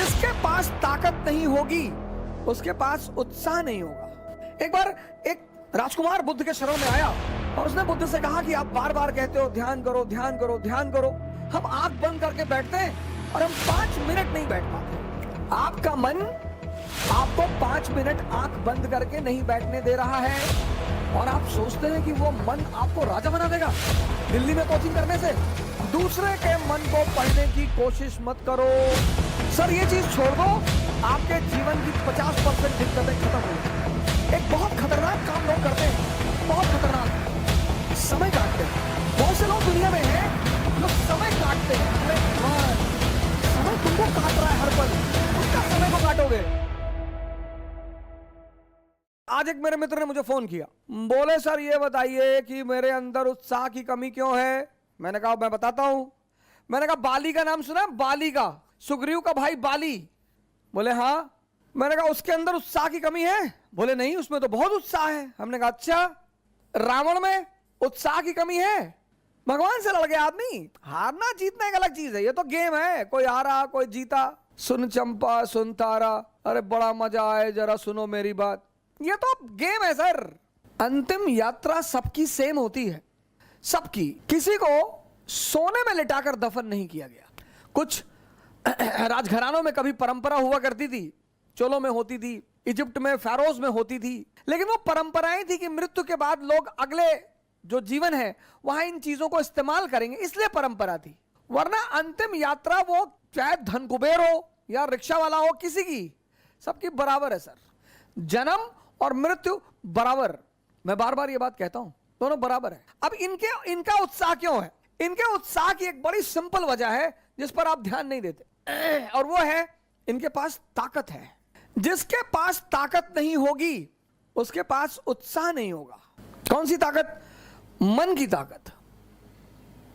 जिसके पास ताकत नहीं होगी उसके पास उत्साह नहीं होगा। एक बार एक राजकुमार बुद्ध के शरण में आया और उसने बुद्ध से कहा कि आप बार बार कहते हो ध्यान करो ध्यान करो ध्यान करो, हम आंख बंद करके बैठते हैं और हम 5 मिनट नहीं बैठ पाते। आपका मन आपको 5 मिनट आंख बंद करके नहीं बैठने दे रहा है और आप सोचते हैं कि वो मन आपको राजा बना देगा दिल्ली में कोचिंग करने से। दूसरे के मन को पढ़ने की कोशिश मत करो सर, ये चीज छोड़ दो, आपके जीवन की 50% दिक्कतें खत्म हो जाएंगी। एक बहुत खतरनाक काम लोग करते हैं, बहुत खतरनाक, समय काटते हैं। बहुत से लोग दुनिया में हैं जो समय काटते हैं। अरे भगवान, समय तुमको काट रहा है हर पल, उसका समय को काटोगे। आज एक मेरे मित्र ने मुझे फोन किया, बोले सर ये बताइए कि मेरे अंदर उत्साह की कमी क्यों है। मैंने कहा मैं बताता हूं। मैंने कहा बाली का नाम सुना, बाली का, सुग्रीव का भाई बाली। बोले हाँ। मैंने कहा उसके अंदर उत्साह की कमी है। बोले नहीं, उसमें तो बहुत उत्साह है। हमने कहा अच्छा, रावण में उत्साह की कमी है। भगवान से लड़ गया आदमी। हारना जीतना एक अलग चीज है, ये तो गेम है, कोई हारा कोई जीता। सुन चंपा सुन तारा, अरे बड़ा मजा आए जरा सुनो मेरी बात, ये तो गेम है सर। अंतिम यात्रा सबकी सेम होती है, सबकी। किसी को सोने में लिटाकर दफन नहीं किया गया। कुछ राजघरानों में कभी परंपरा हुआ करती थी, चोलों में होती थी, इजिप्ट में फेरोज में होती थी, लेकिन वो परंपराएं थी कि मृत्यु के बाद लोग अगले जो जीवन है वहां इन चीजों को इस्तेमाल करेंगे, इसलिए परंपरा थी। वरना अंतिम यात्रा वो चाहे धन कुबेर हो या रिक्शा वाला हो, किसी की, सबकी बराबर है सर। जन्म और मृत्यु बराबर, मैं बार बार ये बात कहता हूं, दोनों बराबर है। अब इनका उत्साह क्यों है? इनके उत्साह की एक बड़ी सिंपल वजह है जिस पर आप ध्यान नहीं देते, और वो है इनके पास ताकत है। जिसके पास ताकत नहीं होगी उसके पास उत्साह नहीं होगा। कौन सी ताकत? मन की ताकत।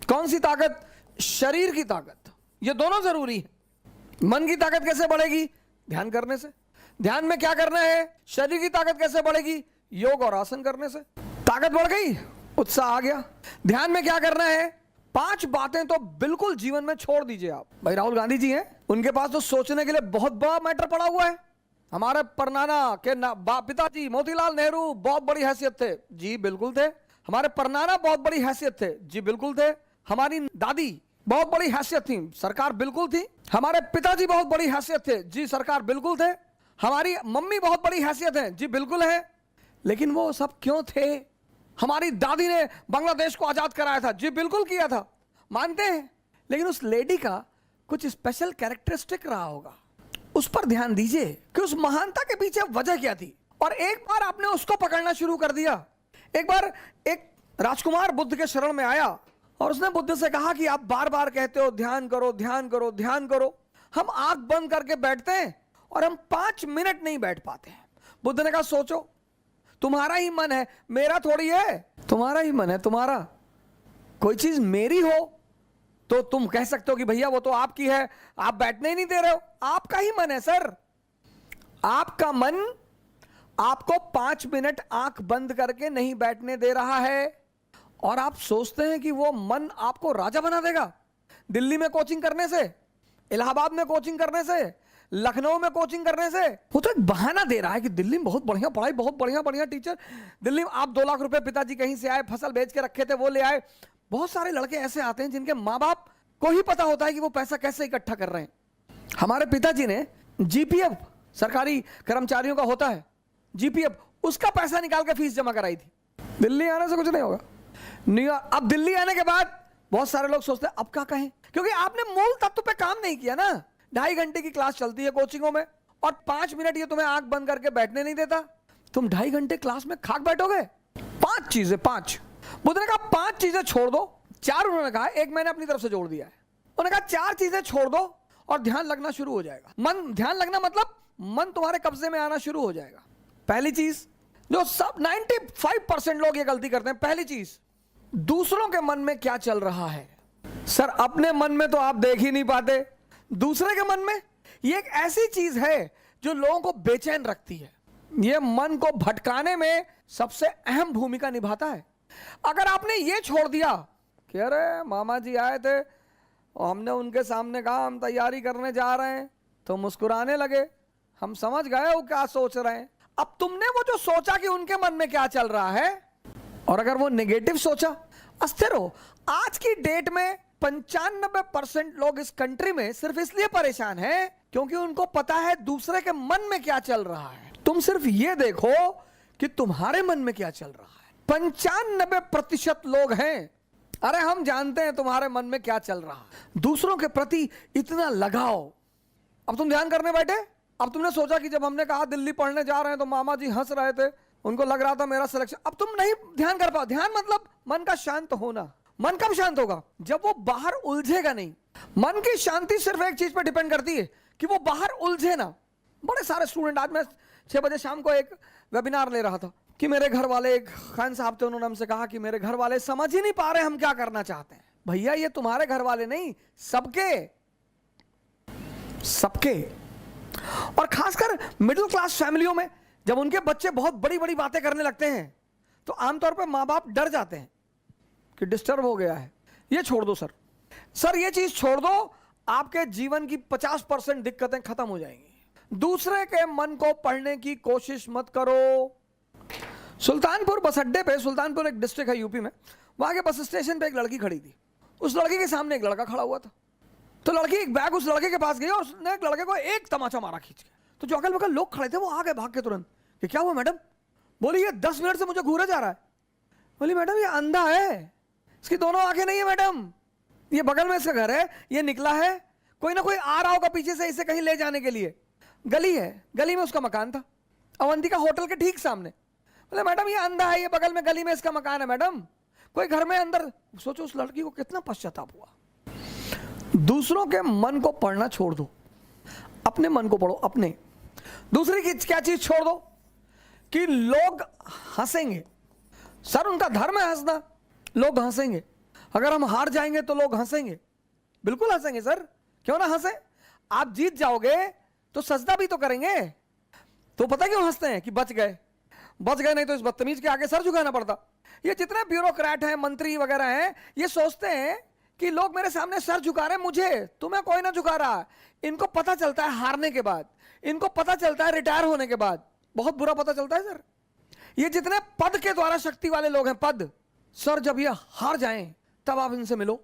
कौन सी ताकत? शरीर की ताकत। ये दोनों जरूरी है। मन की ताकत कैसे बढ़ेगी? ध्यान करने से। ध्यान में क्या करना है? शरीर की ताकत कैसे बढ़ेगी? योग और आसन करने से। ताकत बढ़ गई, उत्साह आ गया। ध्यान में क्या करना है? 5 बातें तो बिल्कुल जीवन में छोड़ दीजिए आप। भाई राहुल गांधी जी हैं, उनके पास तो सोचने के लिए बहुत बड़ा मैटर पड़ा हुआ है। हमारे परनाना के पिताजी मोतीलाल नेहरू बहुत बड़ी हैसियत थे, जी बिल्कुल थे। हमारे परनाना बहुत बड़ी हैसियत थे, जी बिल्कुल थे। हमारी दादी बहुत बड़ी हैसियत थी, सरकार बिल्कुल थी। हमारे पिताजी बहुत बड़ी हैसियत थे, जी सरकार बिल्कुल थे। हमारी मम्मी बहुत बड़ी हैसियत है, जी बिल्कुल है। लेकिन वो सब क्यों थे? हमारी दादी ने बांग्लादेश को आजाद कराया था, जी बिल्कुल किया था, मानते हैं। लेकिन उस लेडी का कुछ स्पेशल कैरेक्टरिस्टिक रहा होगा, उस पर ध्यान दीजिए कि उस महानता के पीछे वजह क्या थी। और एक बार आपने उसको पकड़ना शुरू कर दिया। एक बार एक राजकुमार बुद्ध के शरण में आया और उसने बुद्ध से कहा कि आप बार बार कहते हो ध्यान करो ध्यान करो ध्यान करो, हम आंख बंद करके बैठते हैं और हम 5 मिनट नहीं बैठ पाते हैं। बुद्ध ने कहा सोचो, तुम्हारा ही मन है, मेरा थोड़ी है। तुम्हारा ही मन है, तुम्हारा। कोई चीज मेरी हो तो तुम कह सकते हो कि भैया वो तो आपकी है, आप बैठने ही नहीं दे रहे हो। आपका ही मन है सर। आपका मन आपको 5 मिनट आंख बंद करके नहीं बैठने दे रहा है और आप सोचते हैं कि वो मन आपको राजा बना देगा दिल्ली में कोचिंग करने से, इलाहाबाद में कोचिंग करने से, लखनऊ में कोचिंग करने से। वो तो एक बहाना दे रहा है कि दिल्ली में बहुत बढ़िया पढ़ाई, बहुत बढ़िया बढ़िया टीचर। दिल्ली में आप 2 लाख रुपए पिताजी कहीं से आए, फसल बेच के रखे थे वो ले आए। बहुत सारे लड़के ऐसे आते हैं जिनके माँ बाप को ही पता होता है कि वो पैसा कैसे इकट्ठा कर रहे हैं। हमारे पिताजी ने जीपीएफ, सरकारी कर्मचारियों का होता है जीपीएफ, उसका पैसा निकाल के फीस जमा कराई थी। दिल्ली आने से कुछ नहीं होगा। अब दिल्ली आने के बाद बहुत सारे लोग सोचते हैं अब क्या कहें, क्योंकि आपने मूल तत्व पे काम नहीं किया ना। 2.5 घंटे की क्लास चलती है कोचिंगों में और 5 मिनट ये तुम्हें आंख बंद करके बैठने नहीं देता। तुम 2.5 घंटे क्लास में खाक बैठोगे। 5 चीजें, 5 बुद्ध ने कहा 5 चीजें छोड़ दो। 4 उन्होंने कहा, एक मैंने अपनी तरफ से जोड़ दिया है। उन्होंने कहा 4 चीजें छोड़ दो और ध्यान लगना शुरू हो जाएगा। मन, ध्यान लगना मतलब मन तुम्हारे कब्जे में आना शुरू हो जाएगा। पहली चीज जो सब 95% लोग ये गलती करते हैं, पहली चीज, दूसरों के मन में क्या चल रहा है। सर अपने मन में तो आप देख ही नहीं पाते, दूसरे के मन में। ये एक ऐसी चीज है जो लोगों को बेचैन रखती है। ये मन को भटकाने में सबसे अहम भूमिका निभाता है। अगर आपने ये छोड़ दिया कि अरे मामा जी आए थे और हमने उनके सामने कहा हम तैयारी करने जा रहे हैं, तो मुस्कुराने लगे। हम समझ गए वो क्या सोच रहे हैं। अब तुमने वो जो सोचा कि उनके मन में क्या चल रहा है, और अगर वो नेगेटिव सोचा, अस्थिर हो। आज की डेट में 95% लोग इस कंट्री में सिर्फ इसलिए परेशान हैं क्योंकि उनको पता है दूसरे के मन में क्या चल रहा है। तुम सिर्फ ये देखो कि तुम्हारे मन में क्या चल रहा है। 95% लोग हैं, अरे हम जानते हैं तुम्हारे मन में क्या चल रहा है। दूसरों के प्रति इतना लगाव। अब तुम ध्यान करने बैठे। अब तुमने सोचा कि जब हमने कहा दिल्ली पढ़ने जा रहे हैं तो मामा जी हंस रहे थे, उनको लग रहा था मेरा सिलेक्शन। अब तुम नहीं ध्यान कर पाओ। ध्यान मतलब मन का शांत होना। मन कब शांत होगा? जब वो बाहर उलझेगा नहीं। मन की शांति सिर्फ एक चीज पर डिपेंड करती है कि वो बाहर उलझे ना। बड़े सारे स्टूडेंट, आज मैं 6 बजे शाम को एक वेबिनार ले रहा था कि मेरे घर वाले, एक खान साहब थे, उन्होंने हमसे कहा कि मेरे घर वाले समझ ही नहीं पा रहे हम क्या करना चाहते हैं। भैया ये तुम्हारे घर वाले नहीं, सबके और खासकर मिडिल क्लास फैमिलियों में जब उनके बच्चे बहुत बड़ी बड़ी बातें करने लगते हैं तो आमतौर पर माँ बाप डर जाते हैं कि डिस्टर्ब हो गया है। ये छोड़ दो सर, ये चीज छोड़ दो, आपके जीवन की 50% दिक्कतें खत्म हो जाएंगी। दूसरे के मन को पढ़ने की कोशिश मत करो। सुल्तानपुर बस अड्डे पे, सुल्तानपुर एक डिस्ट्रिक्ट है यूपी में, वहां के बस स्टेशन पे एक लड़की खड़ी थी। उस लड़की के सामने एक लड़का खड़ा हुआ था। तो लड़की एक बैग उस लड़के के पास गई और उसने एक लड़के को एक तमाचा मारा खींच के। तो जो अगल बगल लोग खड़े थे वो आ गए भाग के तुरंत कि क्या हुआ मैडम? बोली ये 10 मिनट से मुझे घूरे जा रहा है। बोली मैडम ये अंधा है, इसकी दोनों आंखें नहीं है मैडम, ये बगल में इसका घर है, ये निकला है, कोई ना कोई आ रहा होगा पीछे से इसे कहीं ले जाने के लिए। गली है, गली में उसका मकान था, अवंतिका होटल के ठीक सामने। बोले मैडम ये अंधा है, ये बगल में गली में इसका मकान है मैडम, कोई घर में अंदर। सोचो उस लड़की को कितना पश्चाताप हुआ। दूसरों के मन को पढ़ना छोड़ दो, अपने मन को पढ़ो। अपने दूसरी की क्या चीज छोड़ दो कि लोग हंसेंगे। सर उनका धर्म है हंसना, लोग हंसेंगे। अगर हम हार जाएंगे तो लोग हंसेंगे, बिल्कुल हंसेंगे सर, क्यों ना हंसे। आप जीत जाओगे तो सजदा भी तो करेंगे। तो पता क्यों हंसते हैं कि बच गए नहीं तो इस बदतमीज के आगे सर झुकाना पड़ता। ये जितने ब्यूरोक्रेट हैं, मंत्री वगैरह हैं, ये सोचते हैं कि लोग मेरे सामने सर झुका रहे हैं, मुझे, तुम्हें कोई ना झुका रहा। इनको पता चलता है हारने के बाद, इनको पता चलता है रिटायर होने के बाद, बहुत बुरा पता चलता है सर। ये जितने पद के द्वारा शक्ति वाले लोग हैं, पद, सर जब ये हार जाएं तब आप इनसे मिलो,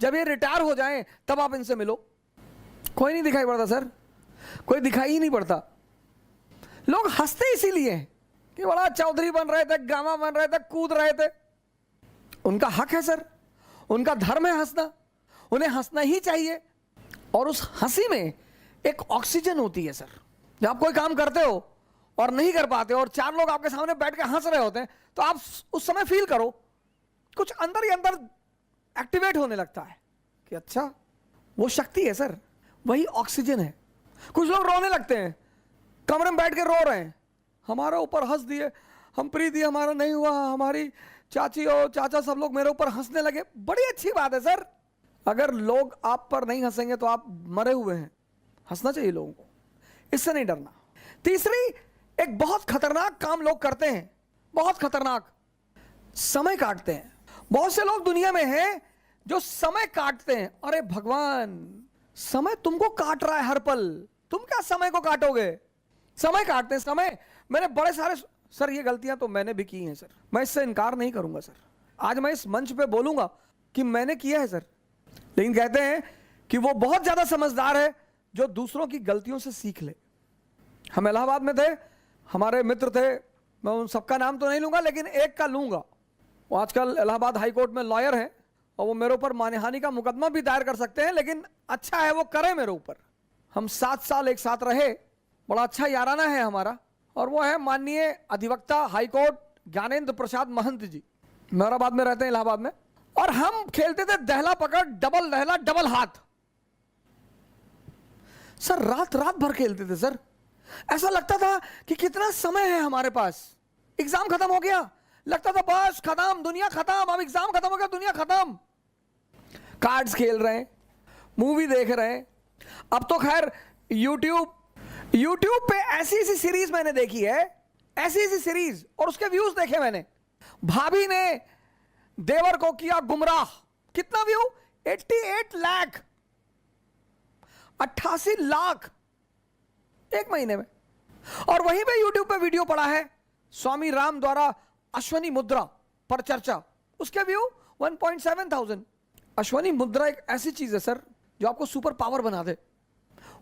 जब ये रिटायर हो जाएं तब आप इनसे मिलो। कोई नहीं दिखाई पड़ता सर, कोई दिखाई ही नहीं पड़ता। लोग हंसते इसीलिए कि बड़ा चौधरी बन रहे थे, गामा बन रहे थे, कूद रहे थे। उनका हक है सर, उनका धर्म है हंसना, उन्हें हंसना ही चाहिए। और उस हंसी में एक ऑक्सीजन होती है सर। जब आप कोई काम करते हो और नहीं कर पाते हो और 4 लोग आपके सामने बैठ के हंस रहे होते हैं तो आप उस समय फील करो कुछ अंदर ही अंदर एक्टिवेट होने लगता है कि अच्छा वो शक्ति है सर, वही ऑक्सीजन है। कुछ लोग रोने लगते हैं, कमरे में बैठ के रो रहे हैं, हमारे ऊपर हंस दिए, हम प्रीति हमारा नहीं हुआ, हमारी चाची और चाचा सब लोग मेरे ऊपर हंसने लगे। बड़ी अच्छी बात है सर, अगर लोग आप पर नहीं हंसेंगे तो आप मरे हुए हैं। हंसना चाहिए लोगों को, इससे नहीं डरना। तीसरी, एक बहुत खतरनाक काम लोग करते हैं, बहुत खतरनाक, समय काटते हैं। बहुत से लोग दुनिया में हैं जो समय काटते हैं। अरे भगवान, समय तुमको काट रहा है हर पल, तुम क्या समय को काटोगे? समय काटते हैं, समय। मैंने बड़े सारे, सर ये गलतियां तो मैंने भी की हैं सर, मैं इससे इनकार नहीं करूंगा सर। आज मैं इस मंच पे बोलूंगा कि मैंने किया है सर, लेकिन कहते हैं कि वो बहुत ज्यादा समझदार है जो दूसरों की गलतियों से सीख ले। हम इलाहाबाद में थे, हमारे मित्र थे, मैं उन सबका नाम तो नहीं लूंगा लेकिन एक का लूंगा। वो आजकल इलाहाबाद हाई कोर्ट में लॉयर हैं और वो मेरे ऊपर मानहानि का मुकदमा भी दायर कर सकते हैं, लेकिन अच्छा है वो करे मेरे ऊपर। हम 7 साल एक साथ रहे, बड़ा अच्छा याराना है हमारा। और वो है माननीय अधिवक्ता हाईकोर्ट ज्ञानेंद्र प्रसाद महंत जी, मेहराबाद में रहते हैं, इलाहाबाद में। और हम खेलते थे दहला पकड़, डबल दहला, डबल हाथ। सर रात रात भर खेलते थे सर, ऐसा लगता था कि कितना समय है हमारे पास। एग्जाम खत्म हो गया, लगता था बस खत्म, दुनिया खत्म, अब एग्जाम खत्म हो गया, दुनिया खत्म। कार्ड्स खेल रहे हैं, मूवी देख रहे हैं। अब तो खैर यूट्यूब पे ऐसी ऐसी सीरीज मैंने देखी है, ऐसी ऐसी सीरीज, और उसके व्यूज देखे मैंने। भाभी ने देवर को किया गुमराह, कितना व्यू? 88 लाख, 88 लाख 1 महीने में। और वहीं पे यूट्यूब पे वीडियो पड़ा है स्वामी राम द्वारा अश्वनी मुद्रा पर चर्चा, उसके व्यू 1.7 अश्वनी मुद्रा एक ऐसी चीज है सर जो आपको सुपर पावर बना दे।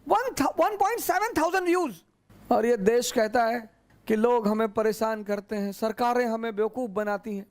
1.7 व्यूज। और ये देश कहता है कि लोग हमें परेशान करते हैं, सरकारें हमें बेवकूफ बनाती हैं।